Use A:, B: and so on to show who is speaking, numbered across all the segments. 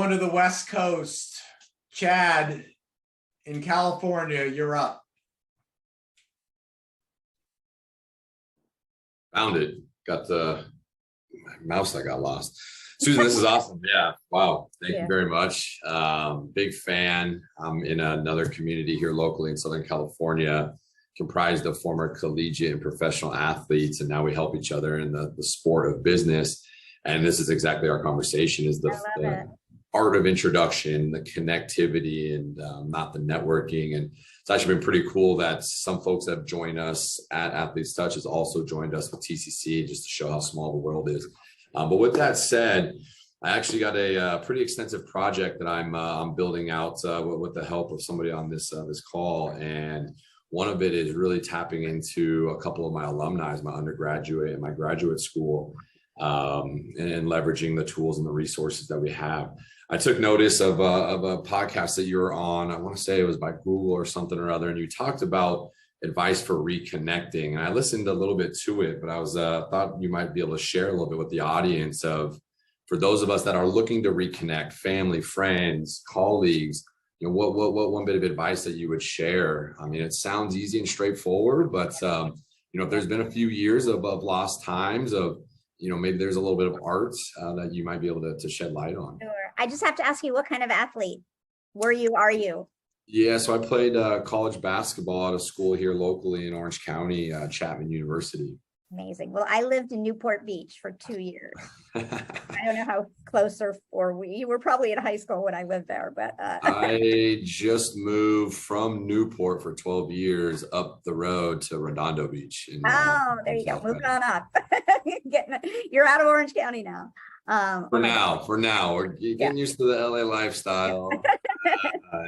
A: Going to the West Coast. Chad, in California, you're up.
B: Found it. Got the mouse that got lost. Susan, this is awesome. Yeah. Wow. Thank you very much. Big fan. I'm in another community here locally in Southern California, comprised of former collegiate and professional athletes. And now we help each other in the sport of business. And this is exactly our conversation, is the art of introduction, the connectivity, and not the networking. And it's actually been pretty cool that some folks that have joined us at Athletes Touch has also joined us with TCC, just to show how small the world is. But with that said, I actually got a pretty extensive project that I'm building out with the help of somebody on this call. And one of it is really tapping into a couple of my alumni, my undergraduate and my graduate school, and leveraging the tools and the resources that we have. I took notice of a podcast that you were on. I want to say it was by Google or something or other, and you talked about advice for reconnecting. And I listened a little bit to it, but I was thought you might be able to share a little bit with the audience of, for those of us that are looking to reconnect, family, friends, colleagues, you know, what one bit of advice that you would share? I mean, it sounds easy and straightforward, but you know, if there's been a few years of lost times of, you know, maybe there's a little bit of art that you might be able to shed light on.
C: Sure. I just have to ask you, what kind of athlete are you?
B: Yeah, so I played college basketball at a school here locally in Orange County, Chapman University.
C: Amazing. Well, I lived in Newport Beach for 2 years. I don't know how close you were probably in high school when I lived there, but
B: I just moved from Newport for 12 years up the road to Redondo Beach.
C: There you go. Moving on up. You're out of Orange County now.
B: For now, we're getting used to the LA lifestyle.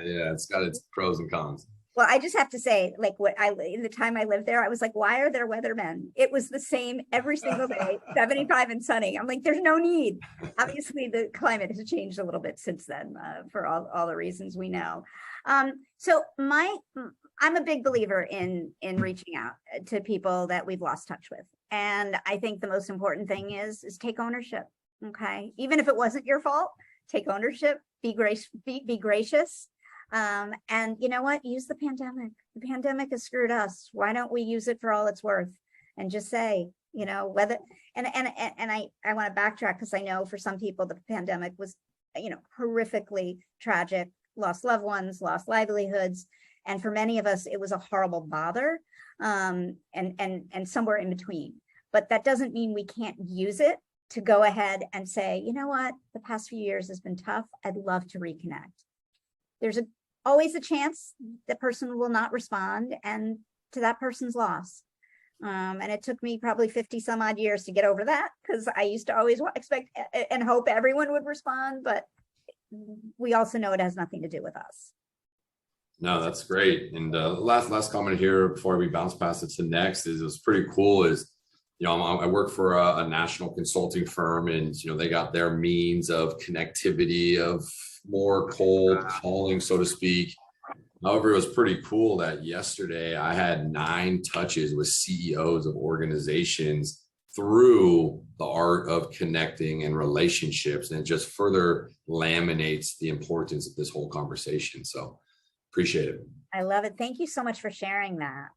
B: Yeah, it's got its pros and cons.
C: Well, I just have to say, like, in the time I lived there, I was like, why are there weathermen? It was the same every single day, 75 and sunny. I'm like, there's no need. Obviously, the climate has changed a little bit since then, for all the reasons we know. So I'm a big believer in reaching out to people that we've lost touch with. And I think the most important thing is take ownership. Okay. Even if it wasn't your fault, take ownership, be gracious. And you know what? Use the pandemic. The pandemic has screwed us. Why don't we use it for all it's worth and just say, you know, whether, and I want to backtrack, because I know for some people, the pandemic was, you know, horrifically tragic, lost loved ones, lost livelihoods. And for many of us, it was a horrible bother, and somewhere in between. But that doesn't mean we can't use it to go ahead and say, you know what, the past few years has been tough. I'd love to reconnect. There's always a chance the person will not respond, and to that person's loss. And it took me probably 50 some odd years to get over that, because I used to always expect and hope everyone would respond, but we also know it has nothing to do with us.
B: No, that's great. And last comment here before we bounce past it to next is, it was pretty cool is, you know, I work for a national consulting firm, and, you know, they got their means of connectivity, of more cold calling, so to speak. However, it was pretty cool that yesterday I had 9 touches with CEOs of organizations through the art of connecting and relationships. And it just further laminates the importance of this whole conversation. So appreciate it.
C: I love it. Thank you so much for sharing that.